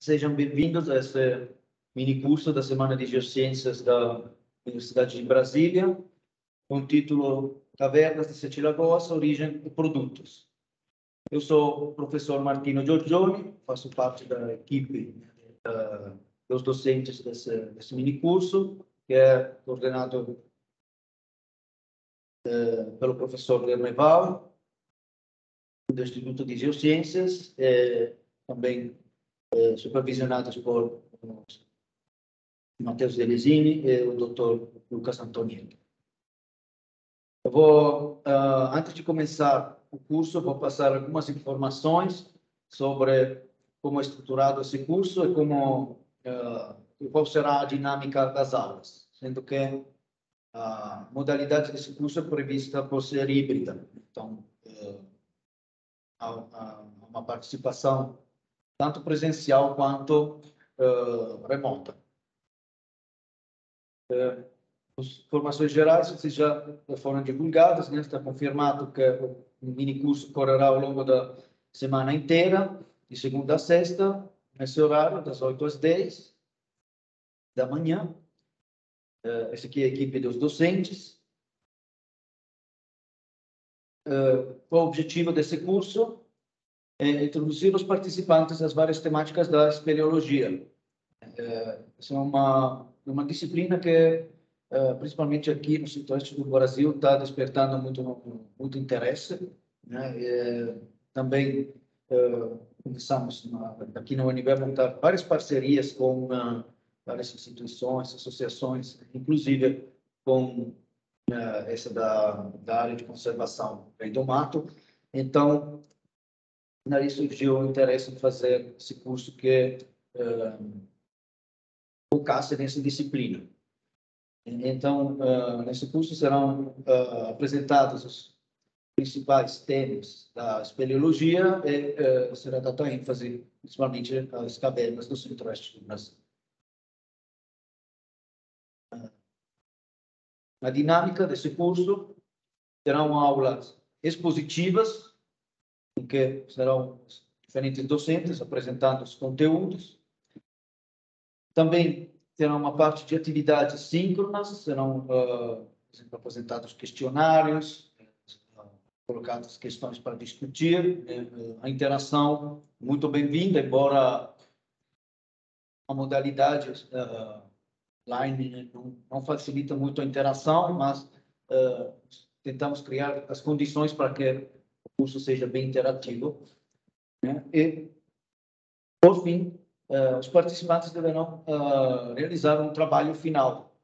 Sejam bem-vindos a esse mini curso da Semana de Geociências da Universidade de Brasília, com o título Cavernas de Sete Lagoas, Origem e Produtos. Eu sou o professor Martino Giorgioni, faço parte da equipe dos docentes desse mini curso, que é coordenado pelo professor Lerneval, do Instituto de Geociências, também supervisionados por Matheus Delesini e o Dr. Lucas Antonielli. Eu vou, antes de começar o curso, vou passar algumas informações sobre como é estruturado esse curso e qual será a dinâmica das aulas, sendo que a modalidade desse curso é prevista por ser híbrida. Então, há uma participação tanto presencial quanto remota. As informações gerais já foram divulgadas, né? Está confirmado que o mini curso correrá ao longo da semana inteira, de segunda a sexta, nesse horário, das 8 às 10 da manhã. Essa aqui é a equipe dos docentes. O objetivo desse curso é introduzir os participantes às várias temáticas da espeleologia. Essa é uma disciplina que, principalmente aqui no centro-oeste do Brasil, está despertando muito interesse, né? Também começamos aqui no UNB a montar várias parcerias com várias instituições, associações, inclusive com essa da área de conservação do mato. Então, daí surgiu o interesse em fazer esse curso que focasse nessa disciplina. Então, nesse curso serão apresentados os principais temas da espeleologia e será dada ênfase principalmente às cavernas do centro-oeste do Brasil. A dinâmica desse curso serão aulas expositivas, em que serão diferentes docentes apresentando os conteúdos. Também terá uma parte de atividades síncronas, serão, por exemplo, apresentados questionários, colocadas questões para discutir, a interação muito bem-vinda, embora a modalidade online não facilita muito a interação, mas tentamos criar as condições para que o curso seja bem interativo, né? E, por fim, os participantes deverão realizar um trabalho final.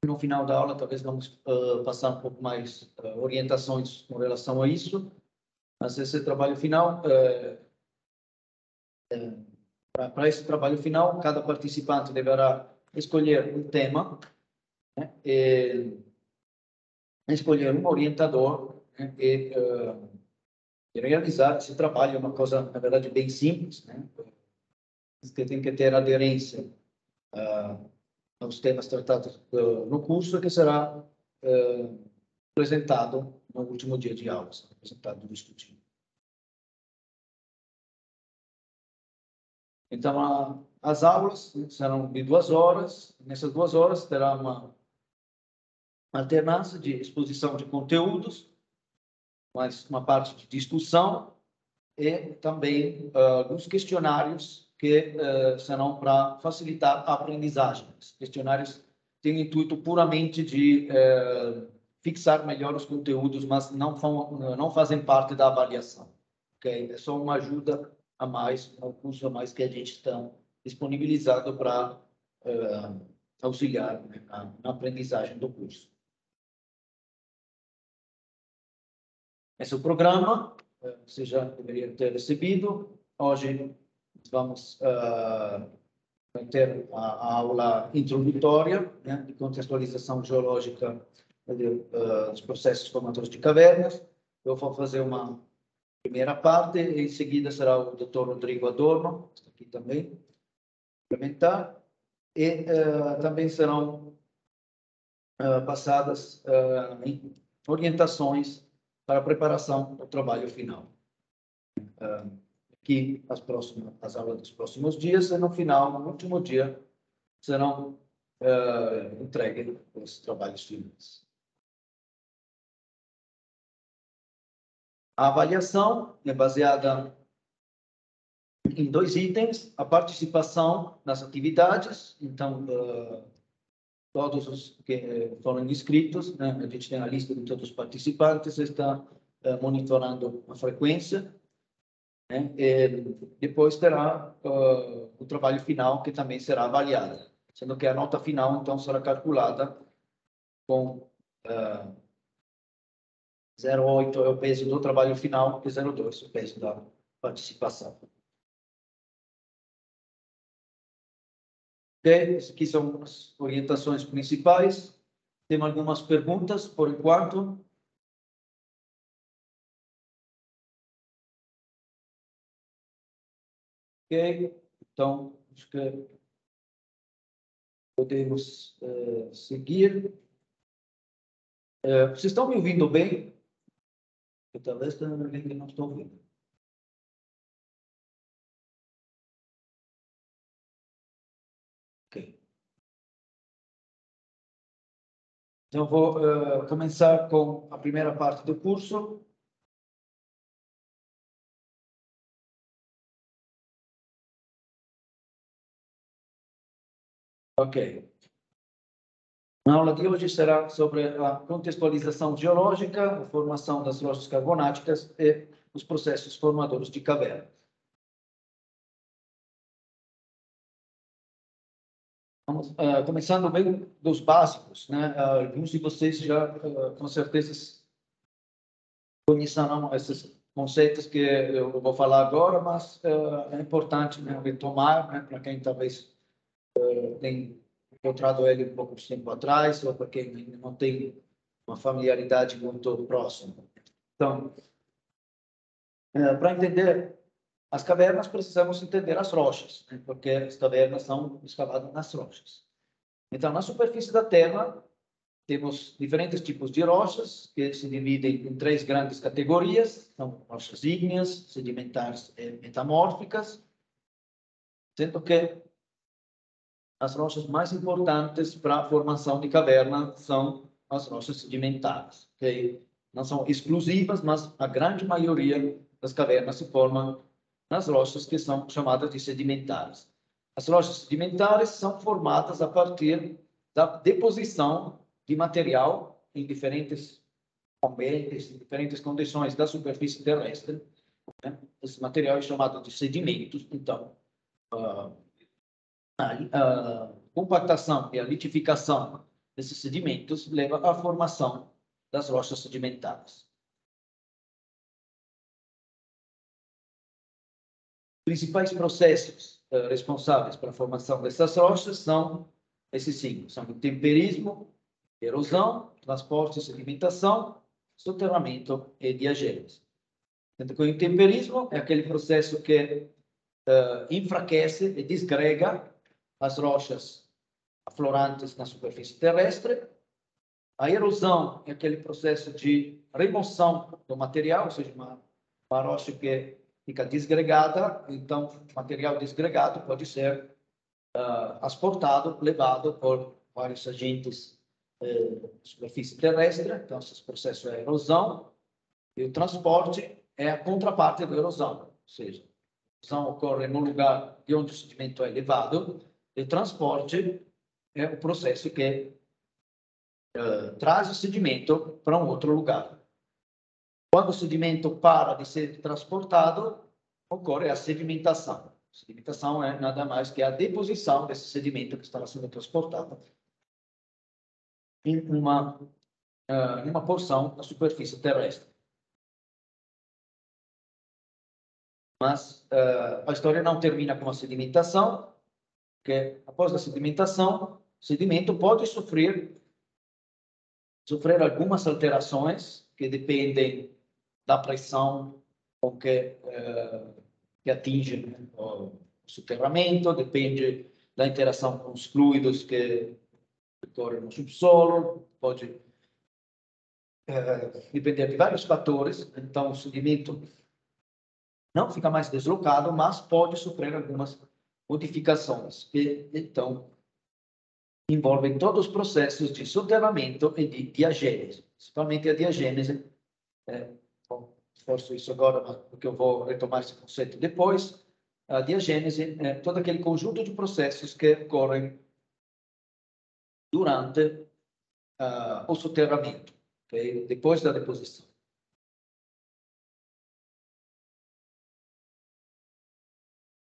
No final da aula, talvez vamos passar um pouco mais orientações com relação a isso, mas esse trabalho final, para esse trabalho final, cada participante deverá escolher um tema, né, e escolher um orientador, né, e realizar esse trabalho. É uma coisa, na verdade, bem simples, né? Que tem que ter aderência aos temas tratados no curso, que será apresentado no último dia de aulas, apresentado e discutido. Então, as aulas serão de 2 horas. Nessas 2 horas terá uma alternância de exposição de conteúdos, mais uma parte de discussão e também alguns questionários que serão para facilitar a aprendizagem. Os questionários têm o intuito puramente de fixar melhor os conteúdos, mas não fazem parte da avaliação. Okay? É só uma ajuda a mais, um curso a mais que a gente está disponibilizado para auxiliar, né, na aprendizagem do curso. Esse é o programa, você já deveria ter recebido. Hoje vamos ter a aula introdutória, né, de contextualização geológica dos processos formadores de cavernas. Eu vou fazer uma primeira parte e em seguida será o Dr. Rodrigo Adorno, está aqui também, complementar, e também serão passadas orientações para a preparação do trabalho final. Aqui as aulas dos próximos dias, e no final, no último dia, serão entregues os trabalhos finais. A avaliação é baseada em 2 itens: a participação nas atividades. Então, todos os que foram inscritos, né, a gente tem a lista de todos os participantes, está monitorando a frequência, né, e depois terá o trabalho final, que também será avaliado, sendo que a nota final, então, será calculada com 0,8 é o peso do trabalho final e 0,2 o peso da participação. Essas aqui são as orientações principais. Tem algumas perguntas, por enquanto? Ok, então, acho que podemos seguir. Vocês estão me ouvindo bem? Eu talvez não estou ouvindo. Ok. Então, vou começar com a primeira parte do curso. Ok. A aula de hoje será sobre a contextualização geológica, a formação das rochas carbonáticas e os processos formadores de cavernas. Vamos, começando bem dos básicos, né? Alguns de vocês já, com certeza, conhecerão esses conceitos que eu vou falar agora, mas é importante, né, retomar, né, para quem talvez tem encontrado ele um pouco de tempo atrás, ou para quem não tem uma familiaridade muito próxima. Então, para entender as cavernas, precisamos entender as rochas, né, porque as cavernas são escavadas nas rochas. Então, na superfície da Terra, temos diferentes tipos de rochas, que se dividem em 3 grandes categorias: são rochas ígneas, sedimentares e metamórficas, sendo que as rochas mais importantes para a formação de caverna são as rochas sedimentares, que não são exclusivas, mas a grande maioria das cavernas se formam nas rochas que são chamadas de sedimentares. As rochas sedimentares são formadas a partir da deposição de material em diferentes ambientes, em diferentes condições da superfície terrestre, né? Esse material é chamado de sedimentos. Então, a compactação e a litificação desses sedimentos leva à formação das rochas sedimentares. Os principais processos responsáveis pela formação dessas rochas são esses 5: são o temperismo, erosão, transporte, sedimentação, soterramento e diagênese. Sendo que o intemperismo é aquele processo que enfraquece e desgrega as rochas aflorantes na superfície terrestre. A erosão é aquele processo de remoção do material, ou seja, uma rocha que fica desgregada. Então, o material desgregado pode ser transportado, levado por vários agentes da superfície terrestre. Então, esse processo é a erosão. E o transporte é a contraparte da erosão, ou seja, a erosão ocorre no lugar de onde o sedimento é levado, e o transporte é o processo que traz o sedimento para um outro lugar. Quando o sedimento para de ser transportado, ocorre a sedimentação. A sedimentação é nada mais que a deposição desse sedimento que estava sendo transportado em uma porção da superfície terrestre. Mas a história não termina com a sedimentação, porque após a sedimentação, o sedimento pode sofrer algumas alterações que dependem da pressão com que atinge, né, o soterramento, depende da interação com os fluidos que ocorrem no subsolo, pode depender de vários fatores. Então, o sedimento não fica mais deslocado, mas pode sofrer algumas modificações, que então envolvem todos os processos de soterramento e de diagênese, principalmente a diagênese. Esforço isso agora, porque eu vou retomar esse conceito depois. A diagênese é todo aquele conjunto de processos que ocorrem durante o soterramento, okay? Depois da deposição.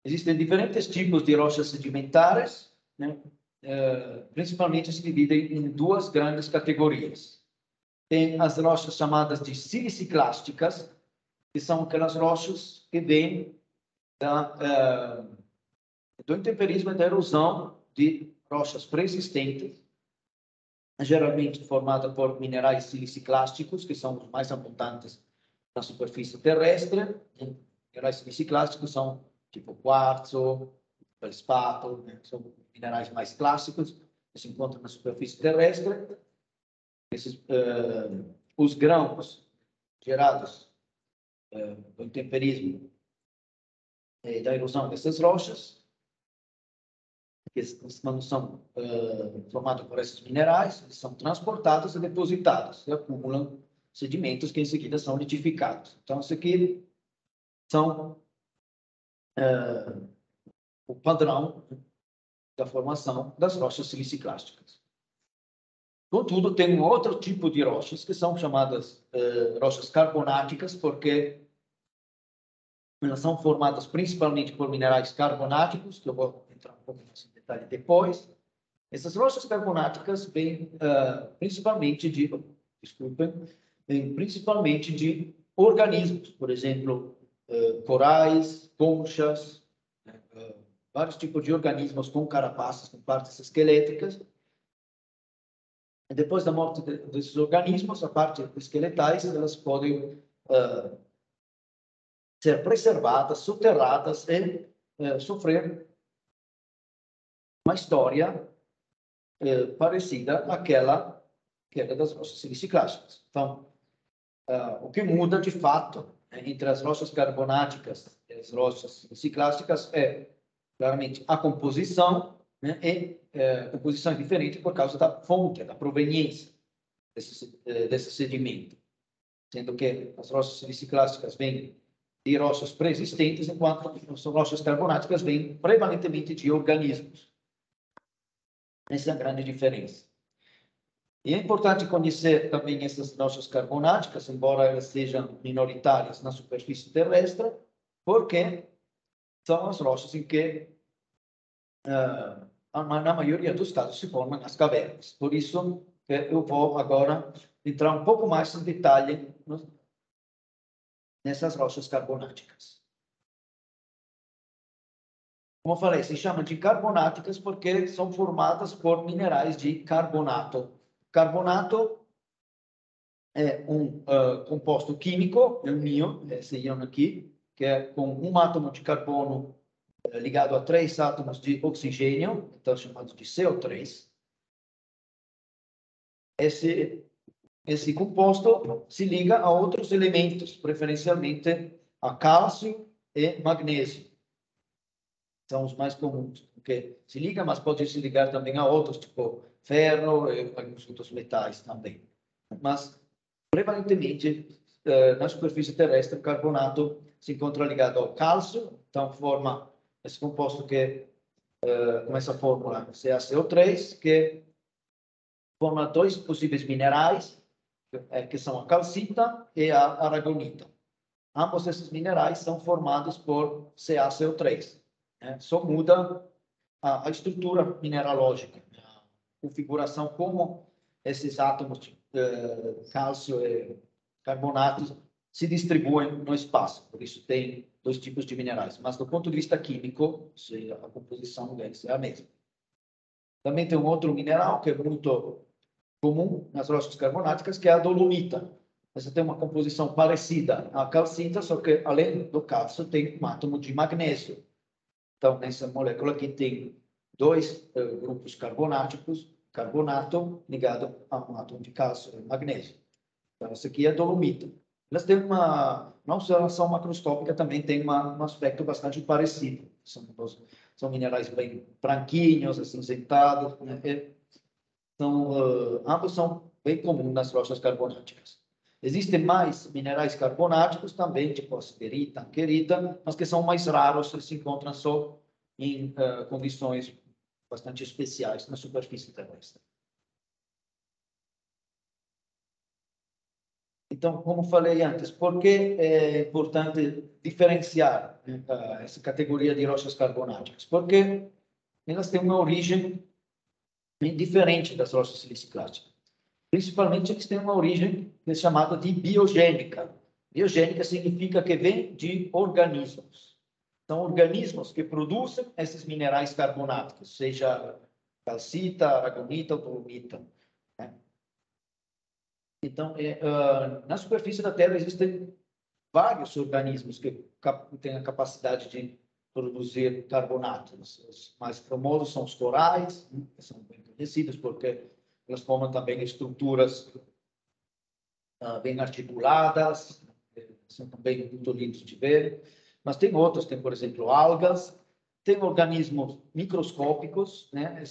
Existem diferentes tipos de rochas sedimentares, né? Principalmente se dividem em duas grandes categorias. Tem as rochas chamadas de siliciclásticas, que são aquelas rochas que vêm do intemperismo e da erosão de rochas pré-existentes, geralmente formada por minerais siliciclásticos, que são os mais abundantes na superfície terrestre. Minerais siliciclásticos são tipo quartzo, feldspato, né? São minerais mais clássicos que se encontram na superfície terrestre. Os grãos gerados do intemperismo e da erosão dessas rochas, que quando são formados por esses minerais, eles são transportados e depositados, e acumulam sedimentos que em seguida são litificados. Então, isso aqui são o padrão da formação das rochas siliciclásticas. Contudo, tem um outro tipo de rochas, que são chamadas rochas carbonáticas, porque elas são formadas principalmente por minerais carbonáticos, que eu vou entrar um pouco nesse detalhe depois. Essas rochas carbonáticas vêm principalmente de organismos, por exemplo, corais, conchas, vários tipos de organismos com carapaças, com partes esqueléticas. E depois da morte desses organismos, a parte esqueletais, elas podem ser preservadas, soterradas e sofrer uma história parecida àquela que era das rochas siliciclásticas. Então, o que muda de fato entre as rochas carbonáticas e as rochas siliciclásticas é claramente a composição, né? E a composição é diferente por causa da fonte, da proveniência desse sedimento, sendo que as rochas siliciclásticas vêm de rochas pré-existentes, enquanto as rochas carbonáticas vêm prevalentemente de organismos. Essa é a grande diferença. E é importante conhecer também essas rochas carbonáticas, embora elas sejam minoritárias na superfície terrestre, porque são as rochas em que, na maioria dos casos, se formam nas cavernas. Por isso, eu vou agora entrar um pouco mais em detalhe nessas rochas carbonáticas. Como eu falei, se chama de carbonáticas porque são formadas por minerais de carbonato. Carbonato é um composto químico, é um íon, esse íon aqui, que é com um átomo de carbono ligado a 3 átomos de oxigênio, então chamado de CO3. Esse composto se liga a outros elementos, preferencialmente a cálcio e magnésio. São os mais comuns, porque se liga, mas pode se ligar também a outros, tipo ferro e alguns outros metais também. Mas, prevalentemente, na superfície terrestre, o carbonato se encontra ligado ao cálcio, então forma esse composto que, com essa fórmula CaCO3, que forma dois possíveis minerais, que são a calcita e a aragonita. Ambos esses minerais são formados por CaCO3. Só muda a estrutura mineralógica, a configuração, como esses átomos de cálcio e carbonato se distribuem no espaço. Por isso tem dois tipos de minerais. Mas do ponto de vista químico, a composição deles é a mesma. Também tem um outro mineral que é muito comum nas rochas carbonáticas, que é a dolomita. Essa tem uma composição parecida à calcita, só que além do cálcio tem um átomo de magnésio. Então, nessa molécula aqui tem dois grupos carbonáticos, carbonato ligado a um átomo de cálcio e magnésio. Então, essa aqui é a dolomita. Elas têm uma na observação macroscópica também tem um aspecto bastante parecido. São minerais bem branquinhos, acinzentados, né? Ambos são bem comuns nas rochas carbonáticas. Existem mais minerais carbonáticos também, tipo a siderita, anquerita, mas que são mais raros, eles se encontram só em condições bastante especiais na superfície terrestre. Então, como falei antes, por que é importante diferenciar essa categoria de rochas carbonáticas? Porque elas têm uma origem diferente das rochas silicicláticas. Principalmente, eles têm uma origem que é chamada de biogênica. Biogênica significa que vem de organismos. São organismos que produzem esses minerais carbonáticos, seja calcita, aragonita ou dolomita. Né? Então, na superfície da Terra existem vários organismos que têm a capacidade de produzir carbonatos. Os mais famosos são os corais, que são bem conhecidos porque elas formam também estruturas bem articuladas, são também muito lindos de ver. Mas tem outros, tem, por exemplo, algas, tem organismos microscópicos, né?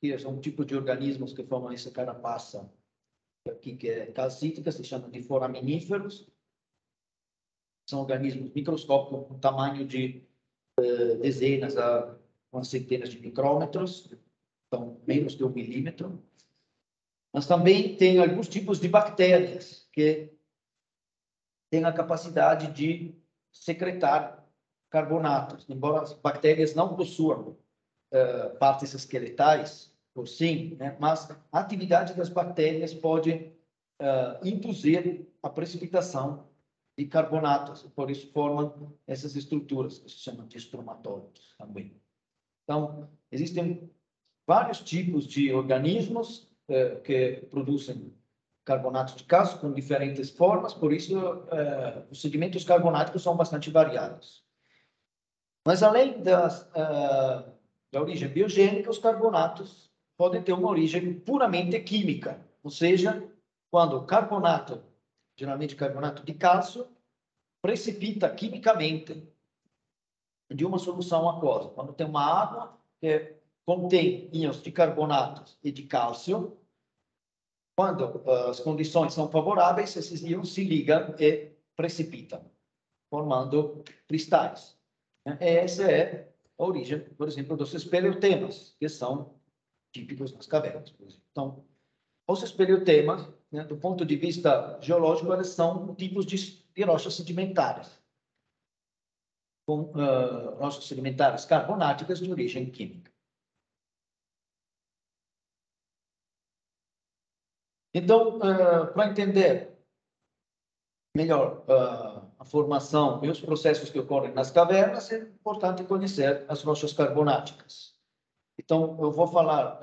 Que são um tipo de organismos que formam essa carapaça aqui, que é calcítica, se chama de foraminíferos. São organismos microscópicos com tamanho de dezenas a umas centenas de micrômetros, então menos de 1 milímetro. Mas também tem alguns tipos de bactérias que têm a capacidade de secretar carbonatos, embora as bactérias não possuam partes esqueletais, por sim, né? Mas a atividade das bactérias pode induzir a precipitação de carbonatos, por isso formam essas estruturas que se chamam de estromatólitos também. Então, existem vários tipos de organismos que produzem carbonatos de cálcio com diferentes formas, por isso os sedimentos carbonáticos são bastante variados. Mas além da origem biogênica, os carbonatos podem ter uma origem puramente química, ou seja, quando o carbonato, geralmente carbonato de cálcio, precipita quimicamente de uma solução aquosa. Quando tem uma água que contém íons de carbonatos e de cálcio, quando as condições são favoráveis, esses íons se ligam e precipitam, formando cristais. Essa é a origem, por exemplo, dos espeleotemas, que são típicos nas cavernas. Então, os espeleotemas, né, do ponto de vista geológico, eles são tipos de rochas sedimentares, com rochas sedimentares carbonáticas de origem química. Então, para entender melhor a formação e os processos que ocorrem nas cavernas, é importante conhecer as rochas carbonáticas. Então, eu vou falar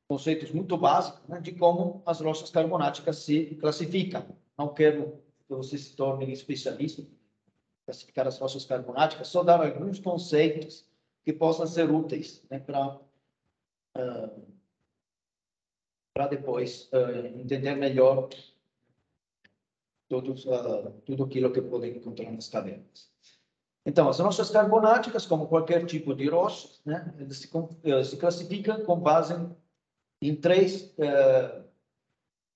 conceitos muito básicos, né, de como as rochas carbonáticas se classificam. Não quero que você se torne especialista em classificar as rochas carbonáticas, só dar alguns conceitos que possam ser úteis, né, para depois entender melhor tudo aquilo que podem encontrar nas cavernas. Então, as rochas carbonáticas, como qualquer tipo de rocha, né, se classificam com base em três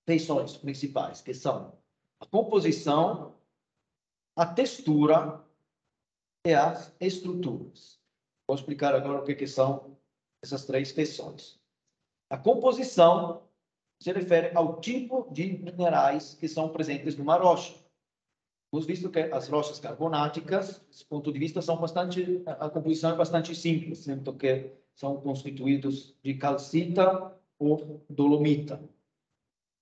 feições principais, que são a composição, a textura e as estruturas. Vou explicar agora o que são essas três feições. A composição se refere ao tipo de minerais que são presentes numa rocha. Temos visto que as rochas carbonáticas, desse ponto de vista, a composição é bastante simples, sendo que são constituídos de calcita ou dolomita.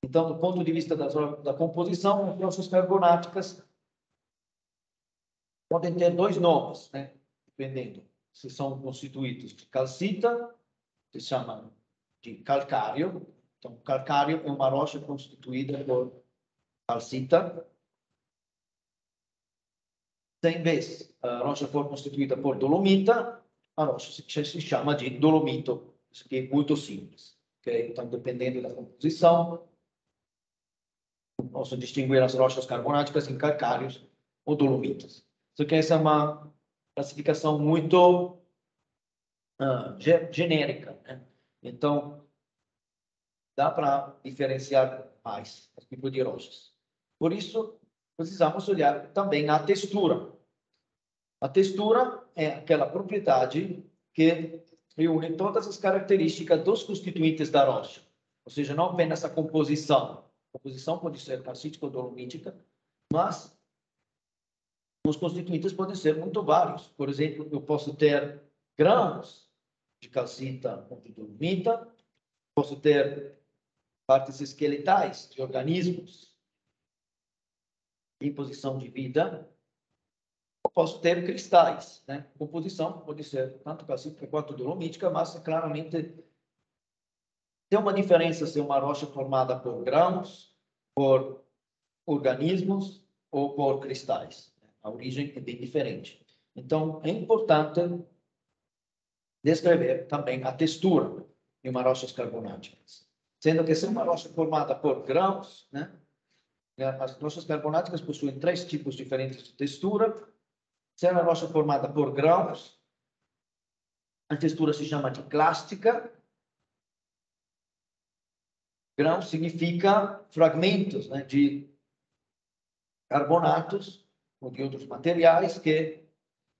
Então, do ponto de vista da composição, as rochas carbonáticas podem ter dois nomes, né? Dependendo se são constituídos de calcita, se chama de calcário. Então, calcário é uma rocha constituída por calcita. Se, em vez a rocha for constituída por dolomita, a rocha se chama de dolomito. Isso aqui é muito simples. Okay? Então, dependendo da composição, posso distinguir as rochas carbonáticas em calcários ou dolomitas. Só que essa é uma classificação muito genérica, né? Então, dá para diferenciar mais os tipos de rochas. Por isso, precisamos olhar também a textura. A textura é aquela propriedade que reúne todas as características dos constituintes da rocha. Ou seja, não apenas a composição. A composição pode ser calcítica ou dolomítica, mas os constituintes podem ser muito vários. Por exemplo, eu posso ter grãos de calcita ou de dolomita, posso ter partes esqueletais de organismos em posição de vida, eu posso ter cristais, né? Composição pode ser tanto calcítica quanto dolomítica, mas claramente tem uma diferença se é uma rocha formada por grãos, por organismos ou por cristais. A origem é bem diferente. Então, é importante descrever também a textura de uma rochas carbonáticas. Sendo que se é uma rocha formada por grãos, né? As rochas carbonáticas possuem 3 tipos diferentes de textura. Se é uma rocha formada por grãos, a textura se chama de clástica. Grão significa fragmentos, né, de carbonatos ou de outros materiais que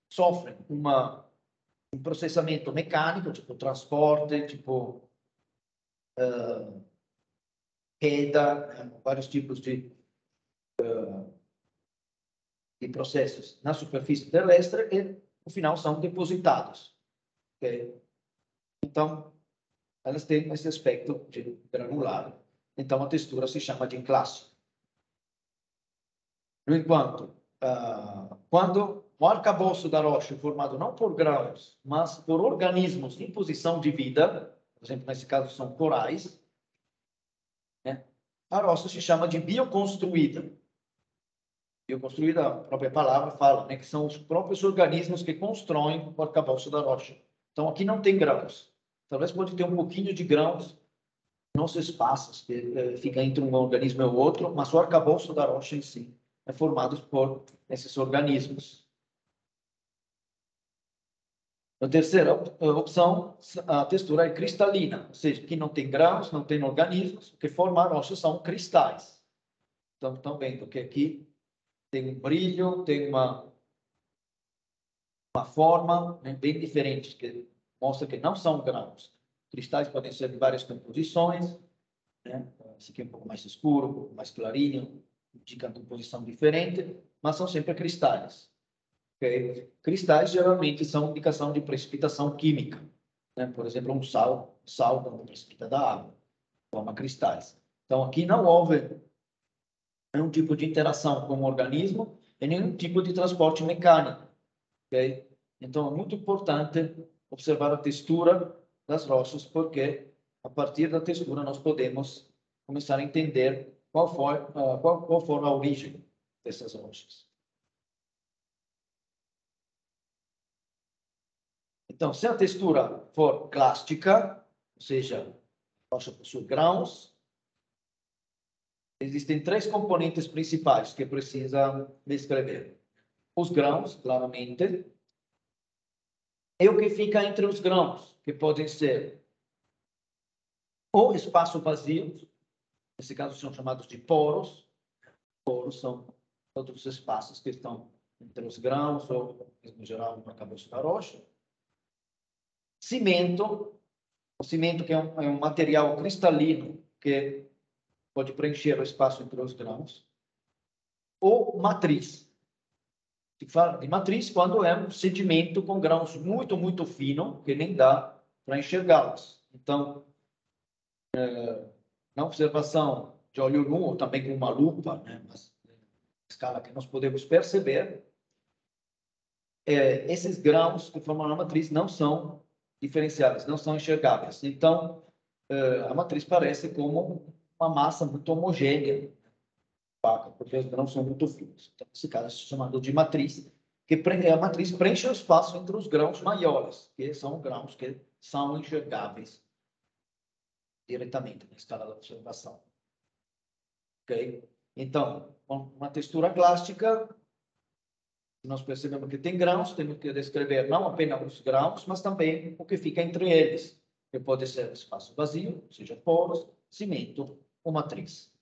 sofrem um processamento mecânico, tipo transporte, tipo queda, né, vários tipos de processos na superfície terrestre e, no final, são depositados. Okay? Então, elas têm esse aspecto de granular. Então, a textura se chama de clássico. No entanto, quando o arcabouço da rocha é formado não por grãos, mas por organismos em posição de vida, por exemplo, nesse caso são corais, né? A rocha se chama de bioconstruída. Bioconstruída, a própria palavra fala, né, que são os próprios organismos que constroem o arcabouço da rocha. Então, aqui não tem grãos. Talvez pode ter um pouquinho de grãos nos espaços que fica entre um organismo e o outro, mas o arcabouço da rocha em si é formado por esses organismos. A terceira opção, a textura é cristalina, ou seja, que não tem grãos, não tem organismos, o que forma a rocha são cristais. Então, estão vendo que aqui tem um brilho, tem uma forma, né, bem diferente, que mostra que não são grãos. Cristais podem ser de várias composições, né? Esse aqui é um pouco mais escuro, um pouco mais clarinho, indica composição diferente, mas são sempre cristais. Okay? Cristais geralmente são indicação de precipitação química, né? Por exemplo, um sal quando precipita da água, forma cristais. Então, aqui não houve nenhum tipo de interação com o organismo e nenhum tipo de transporte mecânico. Okay? Então, é muito importante observar a textura das rochas, porque a partir da textura nós podemos começar a entender qual foi a origem dessas rochas. Então, se a textura for clástica, ou seja, a rocha possui grãos, existem 3 componentes principais que precisa descrever. Os grãos, claramente, e o que fica entre os grãos, que podem ser ou espaço vazio, nesse caso são chamados de poros. Poros são todos os espaços que estão entre os grãos ou, em geral, no arcabouço da rocha. Cimento, o cimento que é um material cristalino que pode preencher o espaço entre os grãos. Ou matriz. Se fala de matriz quando é um sedimento com grãos muito, muito fino, que nem dá para enxergá-los. Então, na observação de olho nu, ou também com uma lupa, né, mas escala que nós podemos perceber, esses grãos que formam a matriz não são diferenciáveis, não são enxergáveis. Então, a matriz parece como uma massa muito homogênea, porque os grãos são muito finos. Então, nesse caso, é chamado de matriz, que a matriz preenche o espaço entre os grãos maiores, que são grãos que são enxergáveis diretamente na escala da observação. Ok? Então, uma textura clástica Se nós percebemos que tem grãos, temos que descrever não apenas os grãos, mas também o que fica entre eles, que pode ser espaço vazio, ou seja, poros, cimento ou matriz.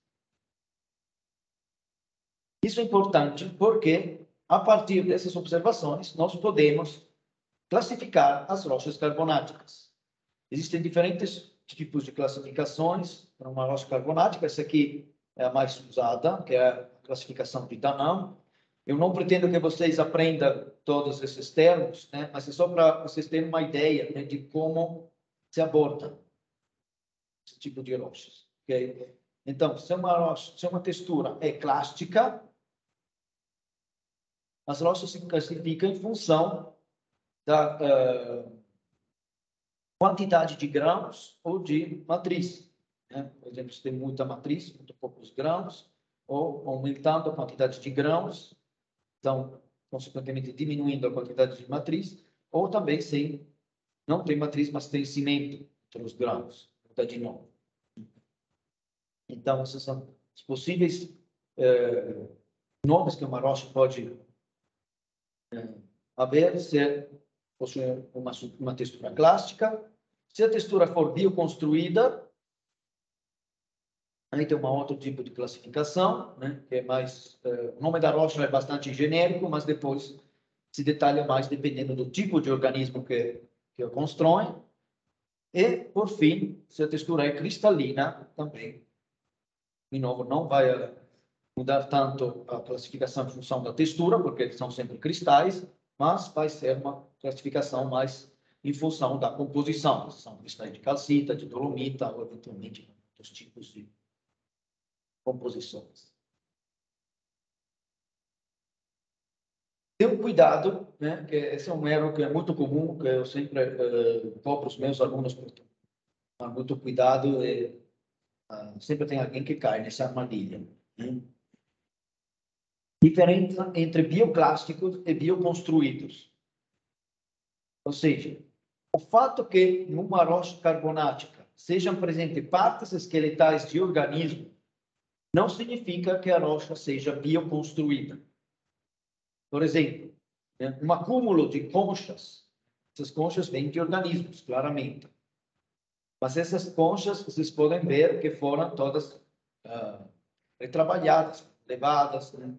Isso é importante porque, a partir dessas observações, nós podemos classificar as rochas carbonáticas. Existem diferentes tipos de classificações para uma rocha carbonática. Essa aqui é a mais usada, que é a classificação de Danan. Eu não pretendo que vocês aprendam todos esses termos, né? Mas é só para vocês terem uma ideia, né, de como se aborda esse tipo de rochas. Okay? Então, se uma textura é clástica, as rochas se classificam em função da quantidade de grãos ou de matriz. Né? Por exemplo, se tem muita matriz, muito poucos grãos, ou aumentando a quantidade de grãos, então, consequentemente, diminuindo a quantidade de matriz, ou também se não tem matriz, mas tem cimento entre os grãos, muda de novo. Então, esses são os possíveis nomes que uma rocha pode haver, se possui uma textura clástica. Se a textura for bioconstruída, aí tem um outro tipo de classificação, né, que é mais... o nome da rocha é bastante genérico, mas depois se detalha mais dependendo do tipo de organismo que constrói. E, por fim, se a textura é cristalina, também, de novo, não vai mudar tanto a classificação em função da textura, porque são sempre cristais, mas vai ser uma classificação mais em função da composição. São cristais de calcita, de dolomita, ou eventualmente outros tipos de composições. Tenham cuidado, né? Que esse é um erro que é muito comum, que eu sempre cobro os meus alunos por tomar muito cuidado. Sempre tem alguém que cai nessa armadilha. Né? Diferença entre bioclásticos e bioconstruídos. Ou seja, o fato que numa rocha carbonática sejam presentes partes esqueletais de organismo não significa que a rocha seja bioconstruída. Por exemplo, né, um acúmulo de conchas. Essas conchas vêm de organismos, claramente. Mas essas conchas, vocês podem ver que foram todas retrabalhadas, levadas, né,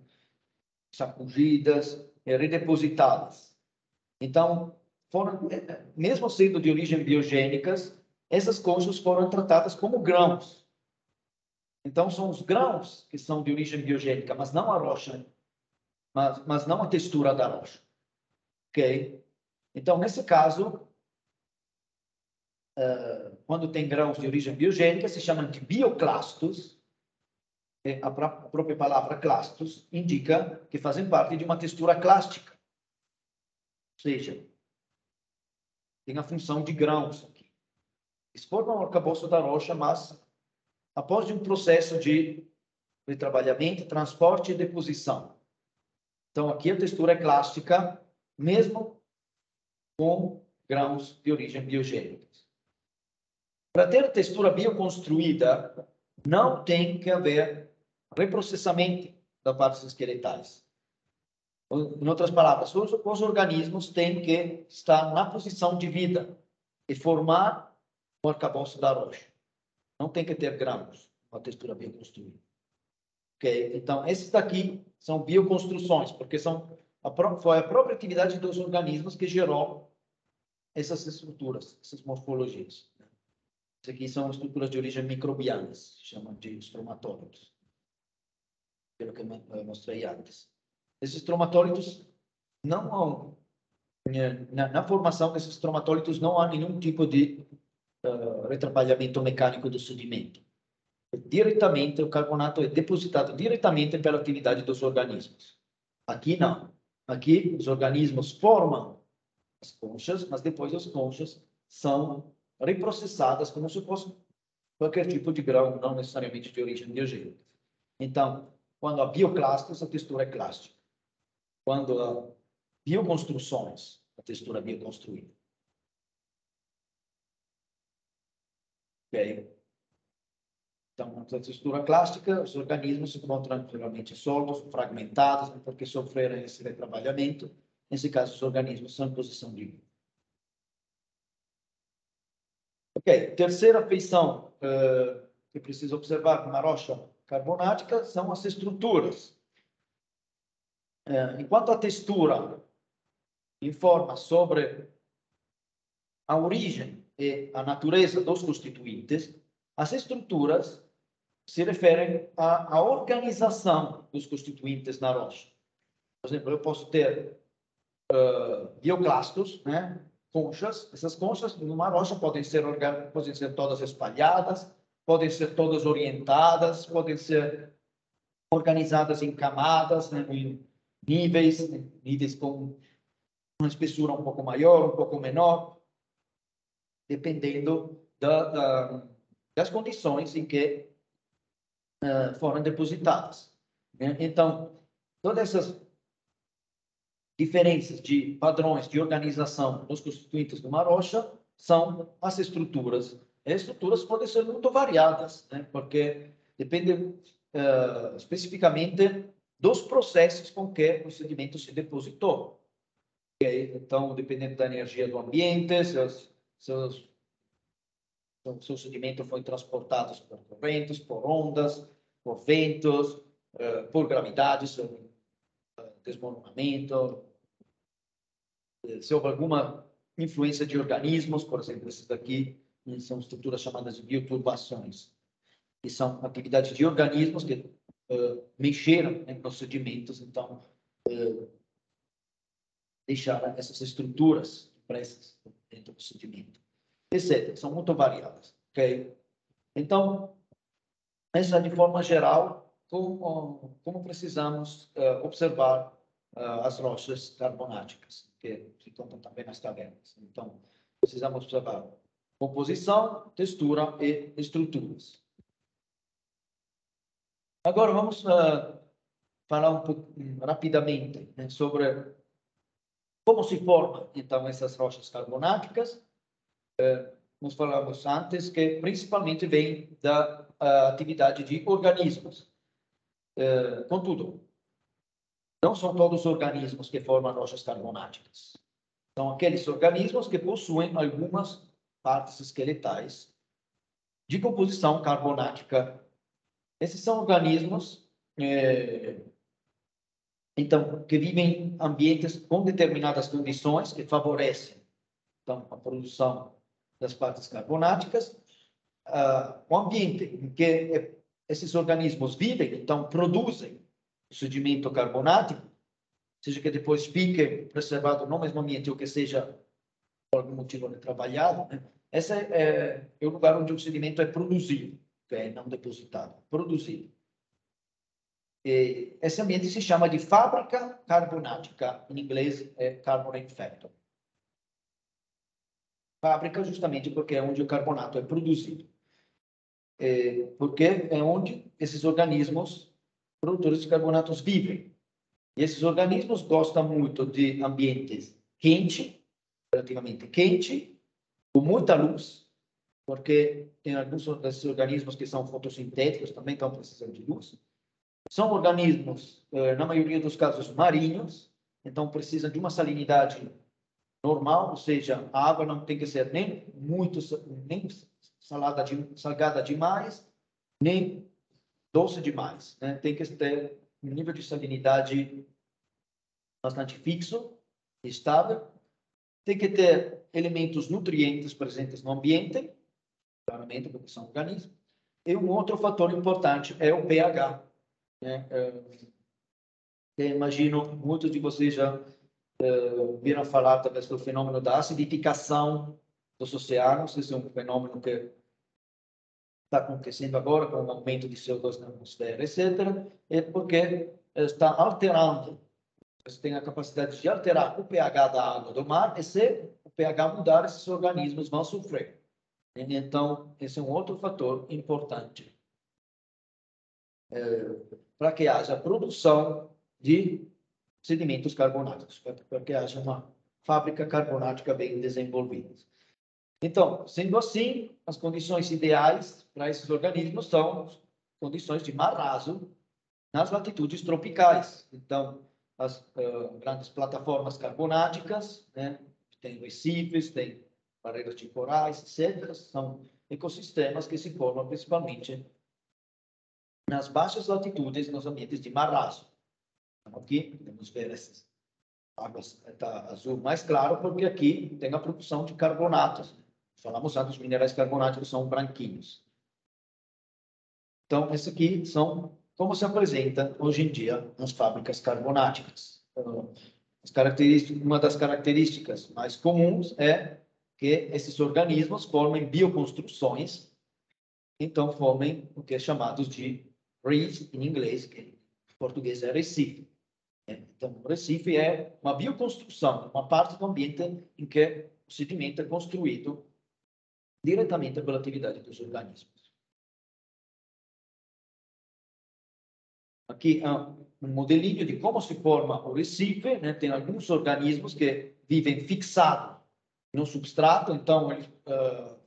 sacudidas e redepositadas. Então, mesmo sendo de origem biogênicas, essas conchas foram tratadas como grãos. Então, são os grãos que são de origem biogênica, mas não a rocha, mas não a textura da rocha. Ok? Então, nesse caso, quando tem grãos de origem biogênica, se chamam de bioclastos. A própria palavra clastos indica que fazem parte de uma textura clástica. Ou seja, tem a função de grãos aqui. Eles formam o arcabouço da rocha, mas após um processo de retrabalhamento, transporte e deposição. Então, aqui a textura é clástica, mesmo com grãos de origem biogênica. Para ter textura bioconstruída, não tem que haver reprocessamento das partes esqueletais. Em outras palavras, os organismos têm que estar na posição de vida e formar o arcabouço da rocha. Não tem que ter grãos, uma textura bioconstruída. Okay? Então, esses daqui são bioconstruções, porque foi a própria atividade dos organismos que gerou essas estruturas, essas morfologias. Isso aqui são estruturas de origem microbiana, se chamam de estromatólitos, pelo que eu mostrei antes. Esses estromatólitos não há, na formação desses estromatólitos não há nenhum tipo de retrabalhamento mecânico do sedimento. Diretamente, o carbonato é depositado diretamente pela atividade dos organismos. Aqui não. Aqui os organismos formam as conchas, mas depois as conchas são reprocessadas como se fosse qualquer tipo de grão, não necessariamente de origem biogênica. Então, quando há bioclastos, a textura é clástica. Quando há bioconstruções, a textura é bioconstruída. Ok? Então, na textura clássica, os organismos se encontram geralmente soltos, fragmentados, porque sofreram esse retrabalhamento. Nesse caso, os organismos são em posição livre. Ok, terceira feição que precisa observar numa rocha carbonática são as estruturas. Enquanto a textura informa sobre a origem e a natureza dos constituintes, as estruturas se referem à organização dos constituintes na rocha. Por exemplo, eu posso ter bioclastos, né? Conchas. Essas conchas numa rocha podem ser todas espalhadas, podem ser todas orientadas, podem ser organizadas em camadas, né? Em níveis com uma espessura um pouco maior, um pouco menor, dependendo das condições em que foram depositadas. Né? Então, todas essas diferenças de padrões de organização dos constituintes de uma rocha são as estruturas. E as estruturas podem ser muito variadas, né? Porque depende especificamente dos processos com que o sedimento se depositou. Okay? Então, dependendo da energia do ambiente, seu sedimento foi transportado por correntes, por ondas, por ventos, por gravidade, desmoronamento, se houve alguma influência de organismos, por exemplo, esses daqui são estruturas chamadas de bioturbações, que são atividades de organismos que mexeram em procedimentos, então deixaram essas estruturas impressas dentro do sedimento, etc. São muito variadas, ok? Então, essa de forma geral, como precisamos observar as rochas carbonáticas, que se encontram também nas cavernas. Então, precisamos observar composição, textura e estruturas. Agora, vamos falar um pouco rapidamente, né, sobre como se formam, então, essas rochas carbonáticas. Nós falamos antes que principalmente vem da atividade de organismos. Contudo, não são todos os organismos que formam rochas carbonáticas. São aqueles organismos que possuem algumas partes esqueletais de composição carbonática. Esses são organismos, então, que vivem em ambientes com determinadas condições que favorecem, então, a produção das partes carbonáticas. O ambiente em que esses organismos vivem, então, produzem o sedimento carbonático, seja que depois fique preservado no mesmo ambiente ou que seja, por algum motivo, trabalhado, né? Esse é o lugar onde o sedimento é produzido, não depositado, produzido. E esse ambiente se chama de fábrica carbonática, em inglês é carbonate factory. Fábrica justamente porque é onde o carbonato é produzido. Porque é onde esses organismos produtores de carbonatos vivem. E esses organismos gostam muito de ambientes quentes, relativamente quente, com muita luz, porque tem alguns desses organismos que são fotossintéticos, também estão precisando de luz. São organismos, na maioria dos casos, marinhos, então precisam de uma salinidade normal, ou seja, a água não tem que ser nem salgada demais, nem doce demais, né? Tem que ter um nível de salinidade bastante fixo, estável. Tem que ter elementos nutrientes presentes no ambiente, claramente, porque são organismos. E um outro fator importante é o pH, né? Eu imagino muitos de vocês já viram falar talvez do fenômeno da acidificação dos oceanos. Esse é um fenômeno que está acontecendo agora com o aumento de CO2 na atmosfera, etc. É porque está alterando, você tem a capacidade de alterar o pH da água do mar, e se o pH mudar, esses organismos vão sofrer. Então, esse é um outro fator importante para que haja produção de sedimentos carbonáticos, para que haja uma fábrica carbonática bem desenvolvida. Então, sendo assim, as condições ideais para esses organismos são condições de mar raso nas latitudes tropicais. Então, as grandes plataformas carbonáticas, né, tem recifes, tem barreiras de corais, etc., são ecossistemas que se formam principalmente nas baixas latitudes, nos ambientes de mar raso. Então, aqui podemos ver essas águas, está azul mais claro, porque aqui tem a produção de carbonatos. Falamos antes, os minerais carbonáticos são branquinhos. Então, esses aqui são como se apresenta hoje em dia nas fábricas carbonáticas. Uma das características mais comuns é que esses organismos formem bioconstruções, então formem o que é chamado de reef, em inglês, que em português é recife. Então, o recife é uma bioconstrução, uma parte do ambiente em que o sedimento é construído diretamente pela atividade dos organismos. Aqui um modelinho de como se forma o recife, né? Tem alguns organismos que vivem fixados no substrato, então eles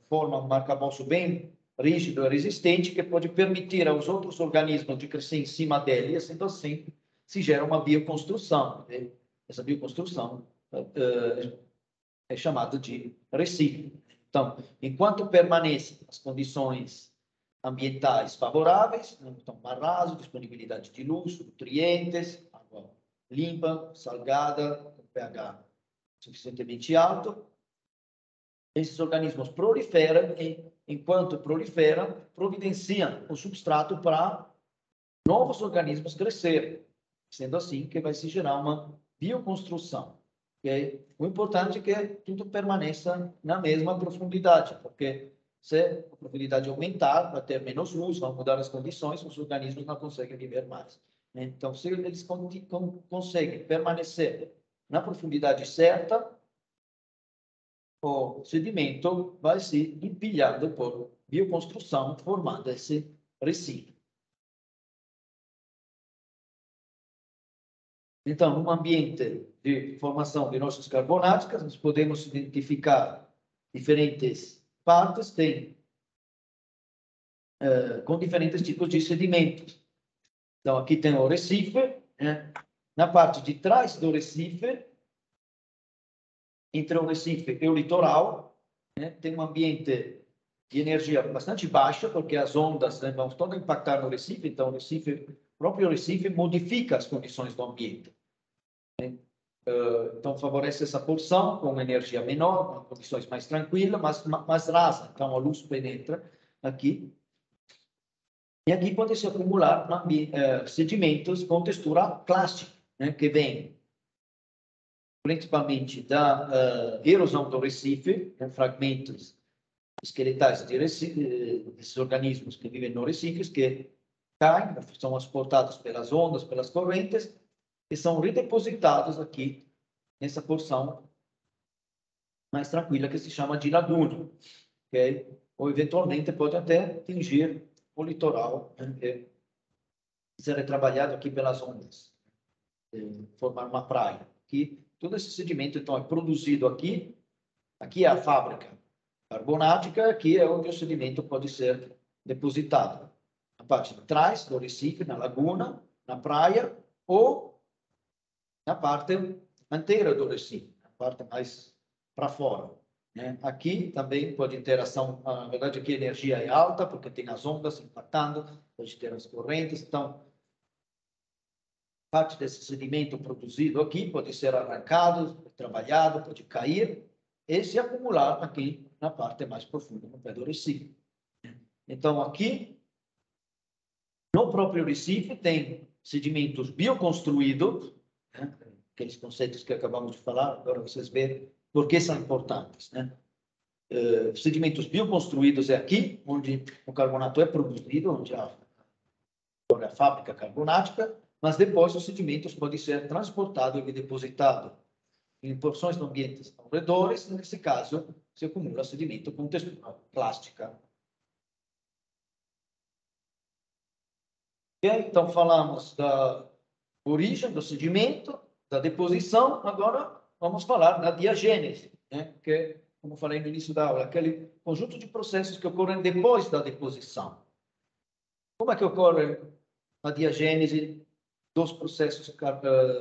formam um arcabouço bem rígido e resistente que pode permitir aos outros organismos de crescer em cima dele, e sendo assim se gera uma bioconstrução. Né? Essa bioconstrução é chamada de recife. Então, enquanto permanecem as condições ambientais favoráveis, então mar raso, disponibilidade de luz, nutrientes, água limpa, salgada, com pH suficientemente alto, esses organismos proliferam e, enquanto proliferam, providenciam o substrato para novos organismos crescerem, sendo assim que vai se gerar uma bioconstrução. Okay? O importante é que tudo permaneça na mesma profundidade, porque se a profundidade aumentar, vai ter menos luz, vão mudar as condições, os organismos não conseguem viver mais. Então, se eles conseguem permanecer na profundidade certa, o sedimento vai se empilhando por bioconstrução, formando esse recife. Então, num ambiente de formação de rochas carbonáticas, nós podemos identificar diferentes partes, com diferentes tipos de sedimentos. Então, aqui tem o recife, né? Na parte de trás do recife, entre o recife e o litoral, né? Tem um ambiente de energia bastante baixa, porque as ondas, né, vão todas impactar no recife, então o próprio recife modifica as condições do ambiente. Então, favorece essa porção com energia menor, com condições mais tranquilas, mas mais rasa. Então, a luz penetra aqui. E aqui pode se acumular sedimentos com textura clássica, né, que vem principalmente da erosão do recife, né, fragmentos esqueletais desses organismos que vivem no recife, que caem, são transportados pelas ondas, pelas correntes, e são redepositados aqui nessa porção mais tranquila que se chama de laguna, okay? Ou eventualmente pode até atingir o litoral, né, que ser trabalhado aqui pelas ondas, formar uma praia. Aqui, todo esse sedimento então é produzido aqui. Aqui é a fábrica carbonática, aqui é onde o sedimento pode ser depositado. Na parte de trás do recife, na laguna, na praia, ou na parte inteira do recife, a parte mais para fora. Né? Aqui também pode ter ação, na verdade aqui a energia é alta, porque tem as ondas impactando, pode ter as correntes, então parte desse sedimento produzido aqui pode ser arrancado, trabalhado, pode cair e se acumular aqui na parte mais profunda, no pé do recife. Então aqui, no próprio recife, tem sedimentos bioconstruídos, né? Aqueles conceitos que acabamos de falar, agora vocês veem por que são importantes, né? Sedimentos bioconstruídos é aqui, onde o carbonato é produzido, onde a fábrica carbonática, mas depois os sedimentos podem ser transportados e depositados em porções de ambientes ao redor, nesse caso, se acumula sedimento com textura plástica. Então, falamos da origem do sedimento, da deposição, agora vamos falar da diagênese, né? Que como falei no início da aula, aquele conjunto de processos que ocorrem depois da deposição. Como é que ocorre a diagênese dos processos,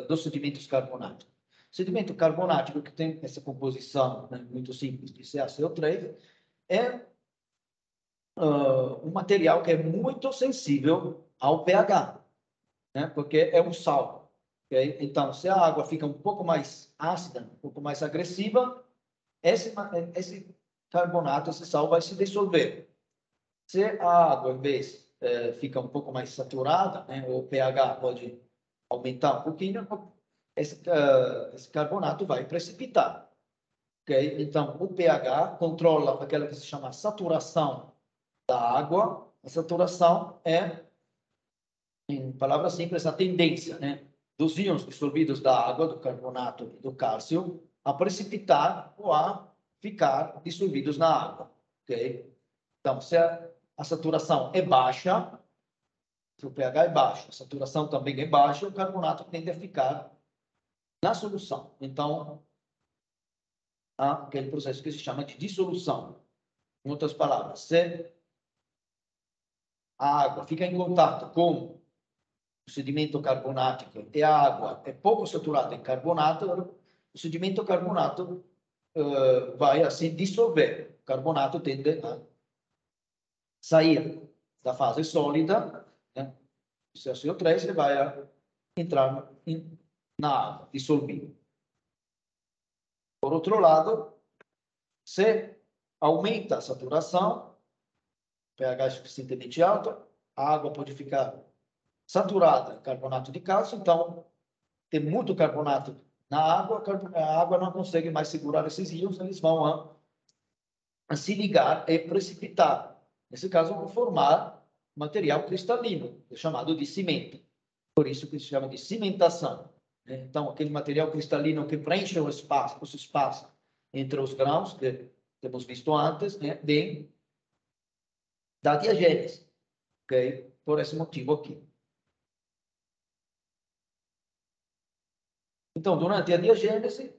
dos sedimentos carbonáticos? O sedimento carbonático, que tem essa composição, né, muito simples de CaCO3, é um material que é muito sensível ao pH, né, porque é um sal. Okay? Então, se a água fica um pouco mais ácida, um pouco mais agressiva, esse carbonato, esse sal, vai se dissolver. Se a água, em vez, fica um pouco mais saturada, né, o pH pode aumentar um pouquinho, esse carbonato vai precipitar. Okay? Então, o pH controla aquela que se chama saturação da água. A saturação é, em palavras simples, a tendência, né, dos íons dissolvidos da água, do carbonato e do cálcio, a precipitar ou a ficar dissolvidos na água. Okay? Então, se a saturação é baixa, se o pH é baixo, a saturação também é baixa, o carbonato tende a ficar na solução. Então, há aquele processo que se chama de dissolução. Em outras palavras, se a água fica em contato com o sedimento carbonático e a água é pouco saturada em carbonato, o sedimento carbonato vai assim dissolver. O carbonato tende a sair da fase sólida, né, o CaCO3, e vai entrar na água, dissolvido. Por outro lado, se aumenta a saturação, pH é suficientemente alto, a água pode ficar saturada em carbonato de cálcio, então tem muito carbonato na água, a água não consegue mais segurar esses íons, eles vão a se ligar e precipitar. Nesse caso, vão formar material cristalino, chamado de cimento. Por isso que se chama de cimentação. Então, aquele material cristalino que preenche o espaço entre os grãos, que temos visto antes, né, vem da diagênese. Okay? Por esse motivo aqui. Então, durante a diagênese,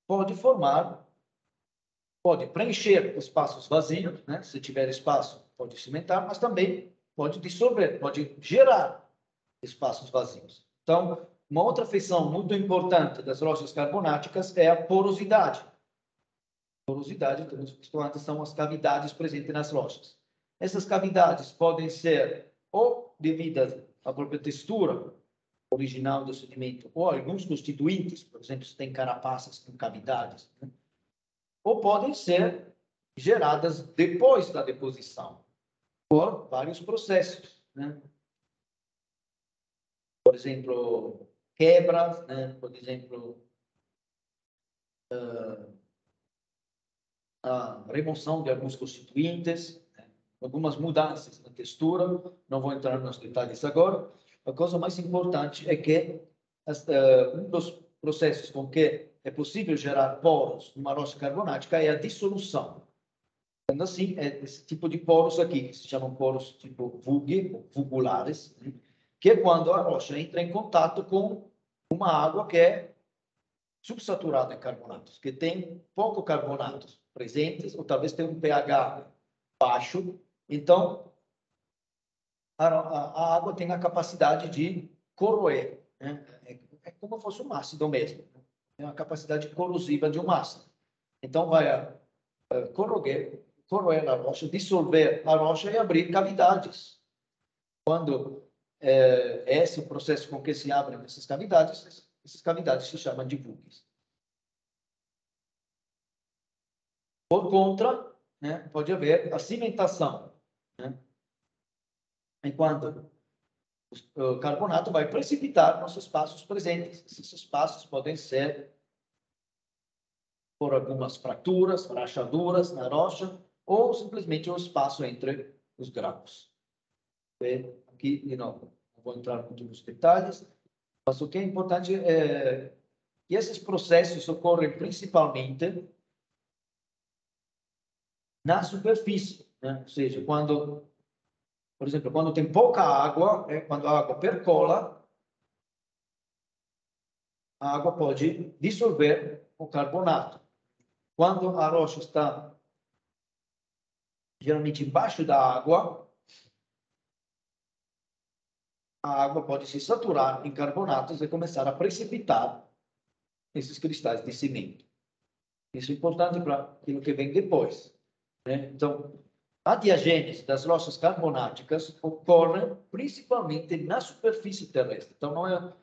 pode preencher espaços vazios, né? Se tiver espaço, pode cimentar, mas também pode dissolver, pode gerar espaços vazios. Então, uma outra feição muito importante das rochas carbonáticas é a porosidade. Porosidade, temos visto antes, são as cavidades presentes nas rochas. Essas cavidades podem ser ou devidas à própria textura original do sedimento, ou alguns constituintes, por exemplo, se tem carapaças com cavidades, né? Ou podem ser geradas depois da deposição, por vários processos, né? Por exemplo, quebras, né? Por exemplo, a remoção de alguns constituintes, né? Algumas mudanças na textura, não vou entrar nos detalhes agora. A coisa mais importante é que um dos processos com que é possível gerar poros numa rocha carbonática é a dissolução. Sendo assim, é esse tipo de poros aqui, que se chamam poros tipo VUG, vugulares, né? Que é quando a rocha entra em contato com uma água que é subsaturada em carbonatos, que tem pouco carbonatos presentes, ou talvez tenha um pH baixo. Então, a água tem a capacidade de corroer, né? É como se fosse um ácido mesmo. É a capacidade corrosiva de um ácido. Então, vai corroer a rocha, dissolver a rocha e abrir cavidades. Quando esse é o processo com que se abrem essas cavidades se chamam de VUGs. Por contra, né, pode haver a cimentação, né? Enquanto o carbonato vai precipitar nos espaços presentes. Esses espaços podem ser por algumas fraturas, rachaduras na rocha, ou simplesmente o espaço entre os grãos. Aqui, de novo, não vou entrar muito nos detalhes, mas o que é importante é que esses processos ocorrem principalmente na superfície, né? Ou seja, quando, por exemplo, quando tem pouca água, quando a água percola, a água pode dissolver o carbonato. quando a rocha está geralmente embaixo da água, a água pode se saturar em carbonatos e começar a precipitar esses cristais de cimento. Isso é importante para aquilo que vem depois, né? Então, a diagênese das rochas carbonáticas ocorre principalmente na superfície terrestre. Então, não é,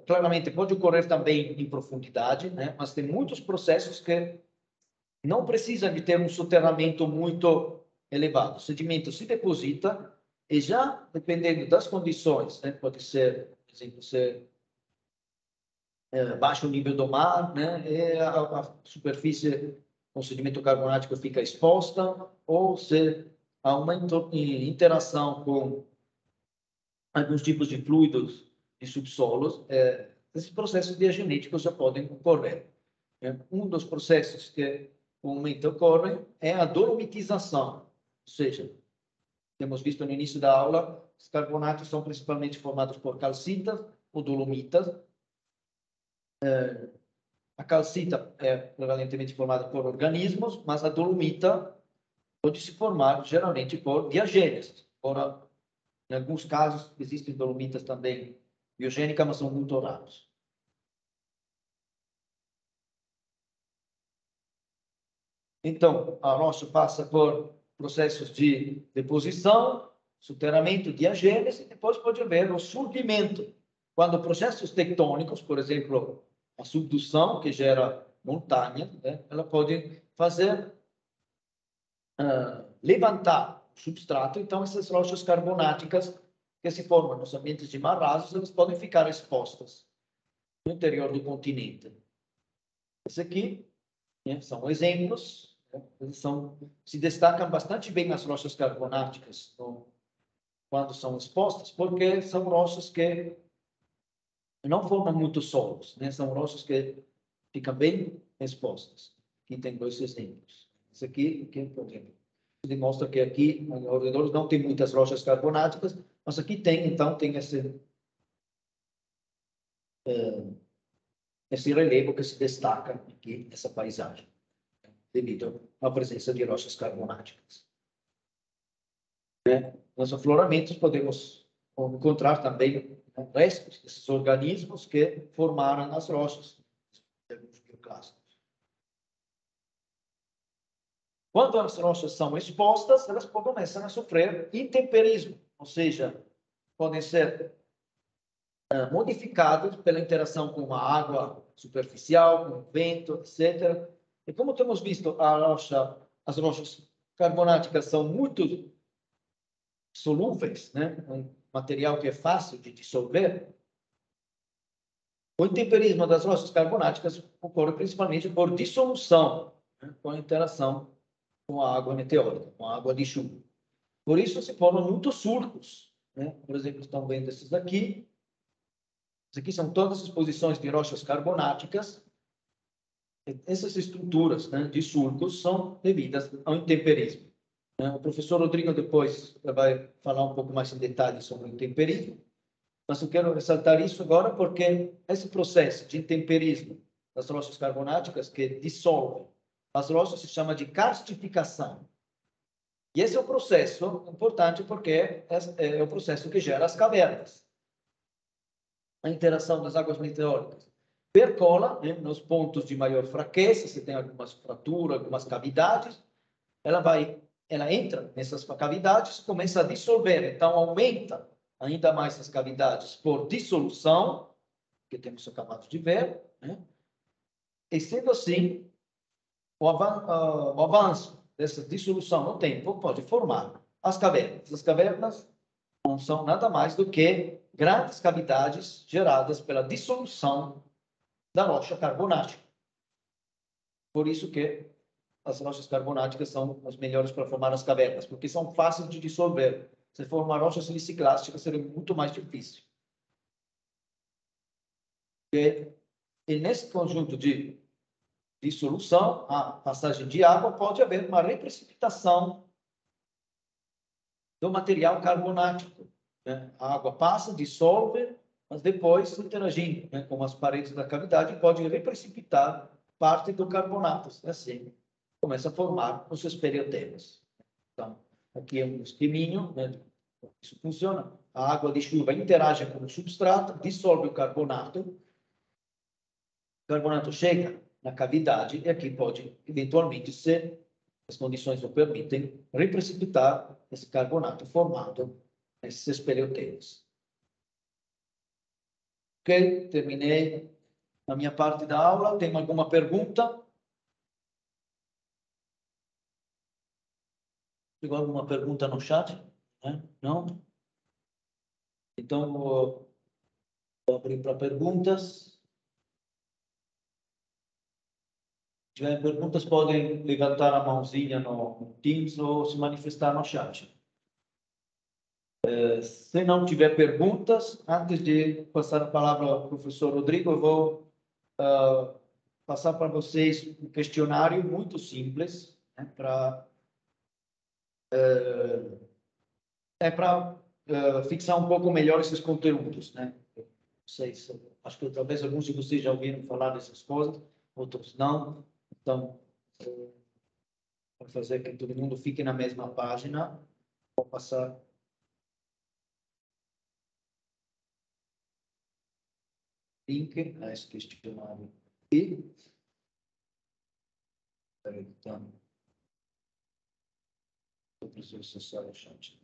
claramente pode ocorrer também em profundidade, né? Mas tem muitos processos que não precisam de ter um soterramento muito elevado. O sedimento se deposita e já, dependendo das condições, né? Pode ser, por exemplo, ser baixo nível do mar, né? E a superfície com sedimento carbonático fica exposta, ou se há uma interação com alguns tipos de fluidos de subsolos, esses processos diagenéticos já podem ocorrer. Um dos processos que comumente ocorrem é a dolomitização, ou seja, temos visto no início da aula, os carbonatos são principalmente formados por calcitas ou dolomitas. A calcita é prevalentemente formada por organismos, mas a dolomita pode se formar geralmente por diagênese. Ora, em alguns casos, existem dolomitas também biogênicas, mas são muito raros. Então, a rocha passa por processos de deposição, soterramento, diagênese, e depois pode haver o surgimento. Quando processos tectônicos, por exemplo, a subdução, que gera montanha, né, ela pode fazer levantar o substrato. Então, essas rochas carbonáticas que se formam nos ambientes de mar rasos, elas podem ficar expostas no interior do continente. Esse aqui, né, são exemplos. Se destacam bastante bem as rochas carbonáticas quando são expostas, porque são rochas que não formam muitos solos, né? São rochas que ficam bem expostas. Aqui tem dois exemplos. Esse aqui, por exemplo, demonstra que aqui ao redor não tem muitas rochas carbonáticas, mas aqui tem, então, tem esse relevo que se destaca aqui nessa paisagem, devido à presença de rochas carbonáticas. Nos afloramentos podemos encontrar também restos desses organismos que formaram as rochas, alguns bioclásticos. Quando as rochas são expostas, elas começam a sofrer intemperismo, ou seja, podem ser modificadas pela interação com a água superficial, com o vento, etc. E como temos visto, as rochas carbonáticas são muito solúveis, né? Um material que é fácil de dissolver. O intemperismo das rochas carbonáticas ocorre principalmente por dissolução, né? Com a interação com a água meteórica, com a água de chuva. Por isso se formam muitos surcos, né? Por exemplo, estão vendo esses aqui. Esses aqui são todas as posições de rochas carbonáticas. Essas estruturas, né, de surcos são devidas ao intemperismo. O professor Rodrigo depois vai falar um pouco mais em detalhes sobre o intemperismo, mas eu quero ressaltar isso agora porque esse processo de intemperismo das rochas carbonáticas, que dissolve as rochas, se chama de karstificação. E esse é o processo importante porque é o processo que gera as cavernas. A interação das águas meteóricas percola, né, nos pontos de maior fraqueza, se tem algumas fraturas, algumas cavidades, ela entra nessas cavidades e começa a dissolver. Então, aumenta ainda mais as cavidades por dissolução, que temos acabado de ver, né? E sendo assim, o avanço dessa dissolução no tempo pode formar as cavernas. As cavernas não são nada mais do que grandes cavidades geradas pela dissolução da rocha carbonática. Por isso que as rochas carbonáticas são as melhores para formar as cavernas, porque são fáceis de dissolver. Se for uma rocha siliciclástica, seria muito mais difícil. E nesse conjunto de dissolução, a passagem de água, pode haver uma reprecipitação do material carbonático, né? A água passa, dissolve, mas depois, interagindo, né, com as paredes da cavidade, pode reprecipitar parte do carbonato, assim, começa a formar os seus periotemas. Então, aqui é um esqueminho, né? Isso funciona. A água de chuva interage com o substrato, dissolve o carbonato chega na cavidade e aqui pode, eventualmente, se as condições o permitem, reprecipitar esse carbonato formando esses periotemas. Ok, terminei a minha parte da aula. Tem alguma pergunta? Chegou alguma pergunta no chat? Não? Então, vou abrir para perguntas. Se tiver perguntas, podem levantar a mãozinha no Teams ou se manifestar no chat. Se não tiver perguntas, antes de passar a palavra ao professor Rodrigo, eu vou passar para vocês um questionário muito simples, né, para fixar um pouco melhor esses conteúdos, né? Não sei se, acho que talvez alguns de vocês já ouviram falar dessas coisas, outros não. Então, para fazer que todo mundo fique na mesma página, vou passar link a esse questionário aqui. Então, eu preciso acessar o chat.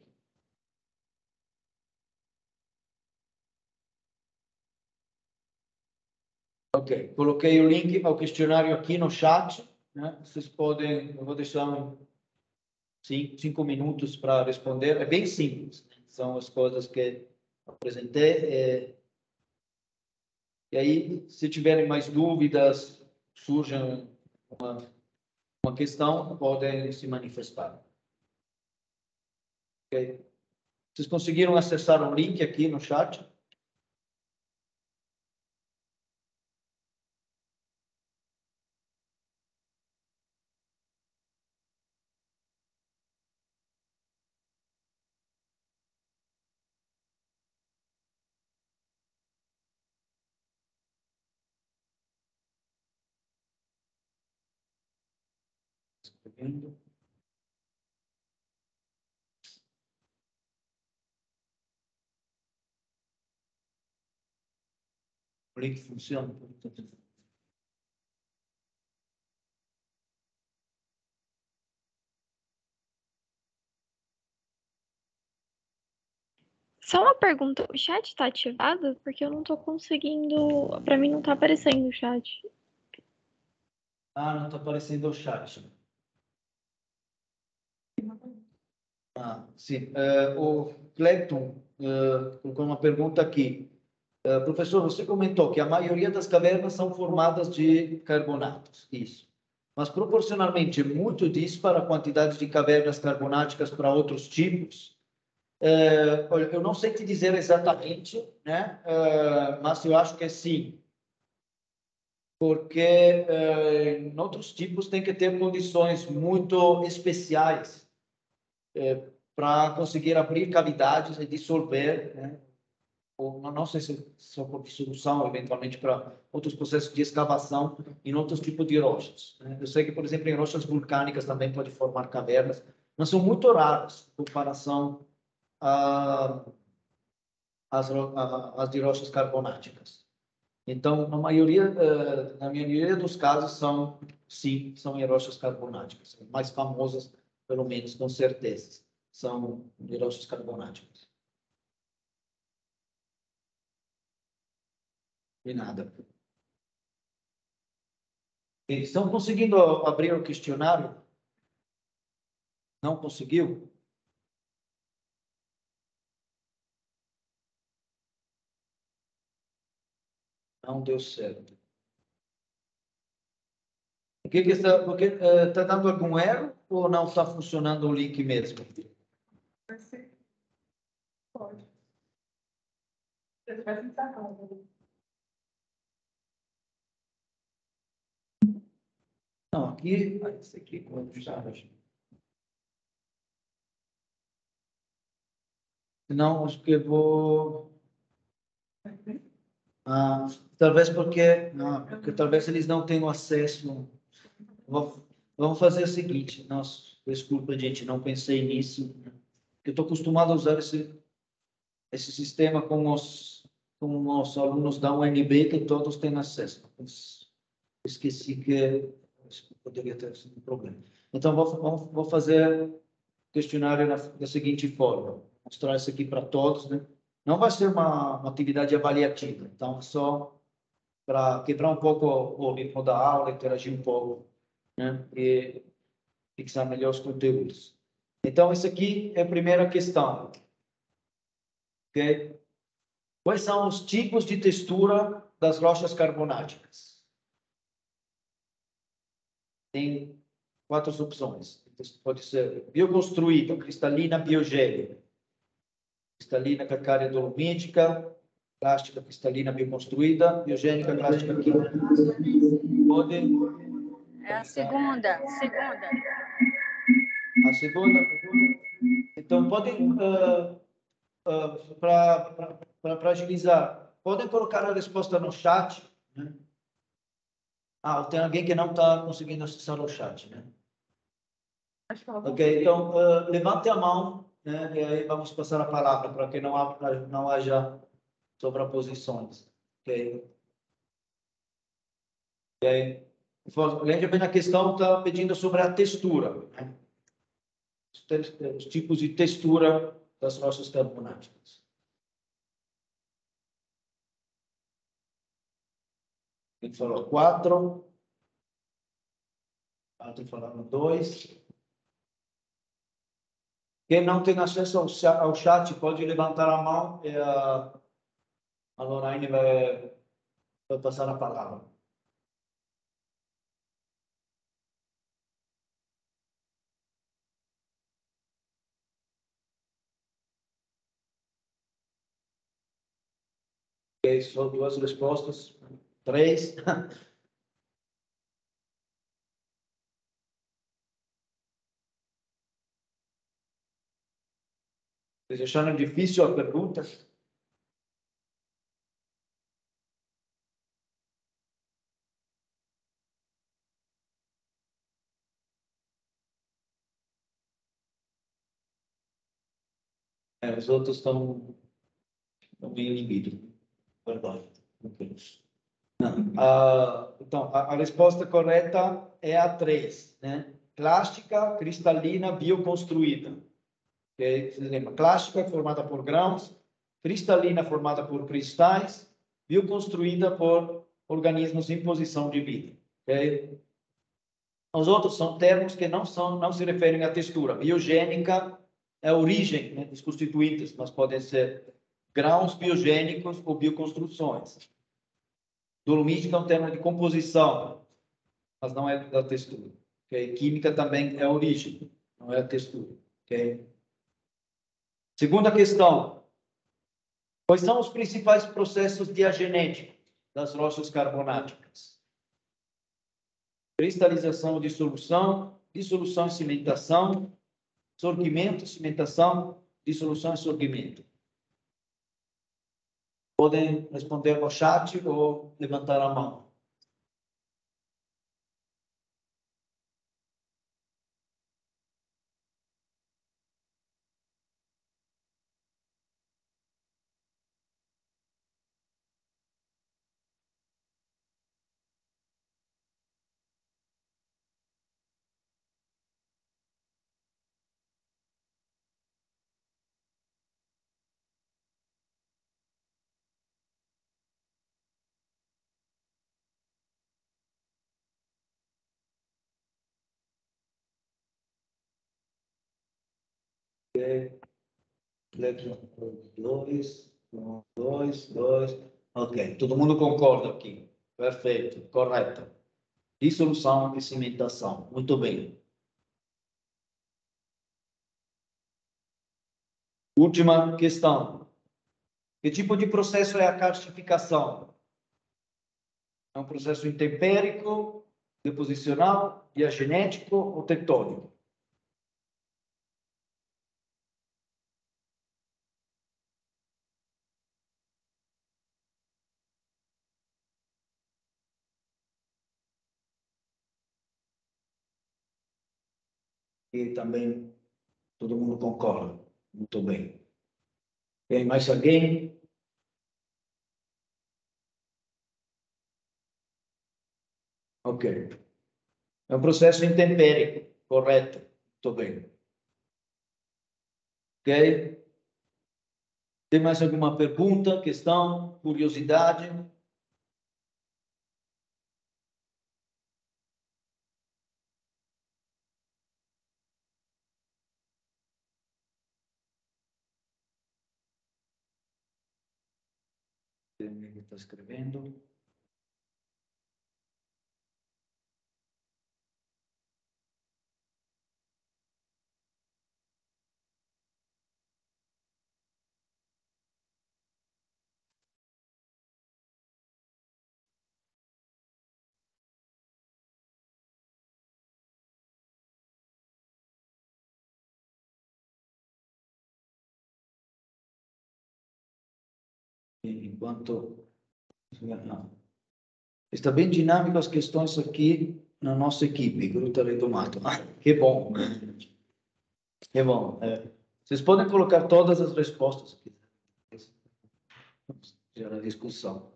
Ok, coloquei o link ao questionário aqui no chat, né? Vocês podem, eu vou deixar 5 minutos para responder. É bem simples, né? São as coisas que apresentei. E aí, se tiverem mais dúvidas, surjam uma questão, podem se manifestar. Ok? Vocês conseguiram acessar o link aqui no chat? Escrevendo. O link funciona, portanto. Só uma pergunta, o chat está ativado? Porque eu não estou conseguindo, para mim não está aparecendo o chat. Ah, não está aparecendo o chat. Sim. O Clepton colocou uma pergunta aqui. Professor, você comentou que a maioria das cavernas são formadas de carbonatos. Isso. Mas proporcionalmente muito dispara a quantidade de cavernas carbonáticas para outros tipos. Olha, eu não sei te dizer exatamente, né? Mas eu acho que é sim. Porque em outros tipos tem que ter condições muito especiais para conseguir abrir cavidades e dissolver, né? Ou não sei se só por solução, eventualmente, para outros processos de escavação em outros tipos de rochas, né? Eu sei que, por exemplo, em rochas vulcânicas também pode formar cavernas, mas são muito raras em comparação às de rochas carbonáticas. Então, na maioria dos casos, sim, são em rochas carbonáticas. Mais famosas, pelo menos, com certeza, são de rochas carbonáticas. De nada. Eles estão conseguindo abrir o questionário? Não conseguiu? Não deu certo. Porque está dando algum erro ou não está funcionando o link mesmo? Pode. Você vai tentar, Não, aqui, esse aqui, quando está. Não, acho que eu vou. Ah, talvez porque talvez eles não tenham acesso. Vamos fazer o seguinte, nossa, desculpa, gente, não pensei nisso. Eu estou acostumado a usar esse sistema com os alunos da UNB, que todos têm acesso. Mas esqueci que isso poderia ter sido um problema. Então, vou fazer o questionário da seguinte forma. Vou mostrar isso aqui para todos, né? Não vai ser uma atividade avaliativa, então, só para quebrar um pouco o ritmo da aula, interagir um pouco, né? E fixar melhor os conteúdos. Então, isso aqui é a primeira questão. Ok? Quais são os tipos de textura das rochas carbonáticas? Tem 4 opções. Pode ser bioconstruída, cristalina biogênica, cristalina calcária dolomítica, plástica cristalina bioconstruída, biogênica plástica química. Pode? É a segunda. A segunda? Então, podem, para agilizar, podem colocar a resposta no chat, né? Ah, tem alguém que não está conseguindo acessar o chat, né? Acho que ela Ok, então, levante a mão, né? E aí vamos passar a palavra para que não haja sobreposições. Ok? Ok? Lembre bem, a questão está pedindo sobre a textura, né? Os tipos de textura das rochas carbonáticas. Quem falou 4? 4 falaram 2. Quem não tem acesso ao chat pode levantar a mão e a Lorraine vai passar a palavra. Ok, só 2 respostas. 3. Vocês acharam difícil a pergunta? Os outros estão bem inibidos. Verdade. Okay. Então, a resposta correta é a 3, né? Plástica cristalina bioconstruída. Okay? Você lembra? Plástica formada por grãos, cristalina formada por cristais, bioconstruída por organismos em posição de vida. Okay? Os outros são termos que não se referem à textura. Biogênica é a origem, né, dos constituintes, mas podem ser grãos biogênicos ou bioconstruções. Dolomítica é um termo de composição, mas não é da textura. Okay? Química também é a origem, não é a textura. Okay? Segunda questão. Quais são os principais processos diagenéticos das rochas carbonáticas? Cristalização ou dissolução, dissolução e cimentação, sorgimento, cimentação, dissolução e sorgimento. Podem responder no chat ou levantar a mão. Letra 2, 2, 2. Ok, todo mundo concorda aqui. Perfeito, correto. Dissolução e cimentação. Muito bem. Última questão. Que tipo de processo é a karstificação? É um processo intempérico, deposicional, diagenético ou tectônico? E também todo mundo concorda. Muito bem. Tem mais alguém? Ok. É um processo intempérico, correto. Muito bem. Ok? Tem mais alguma pergunta, questão, curiosidade? Ele está escrevendo. Enquanto... Está bem dinâmico as questões aqui na nossa equipe, Gruta Redomato. Que bom. Que bom. Vocês podem colocar todas as respostas aqui. Gera discussão.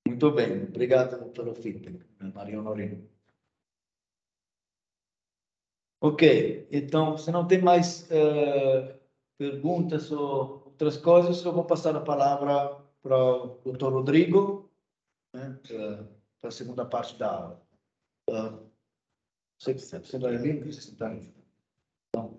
Muito bem. Obrigado pelo feedback, Maria Honorina. Ok. Então, se não tem mais perguntas ou outras coisas, eu vou passar a palavra para o Dr. Rodrigo, né, para a segunda parte da aula. Você vai vir? Você está aí? Então,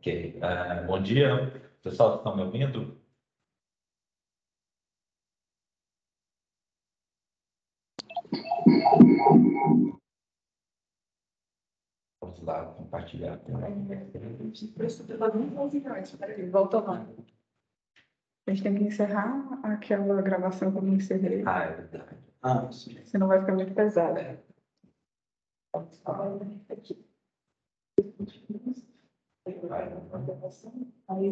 Ok. Bom dia, pessoal, estão me ouvindo? Vamos lá, compartilhar. Volta lá. A gente tem que encerrar aquela gravação que eu não encerrei. É verdade. sim. Senão vai ficar muito pesado. Aqui. Aí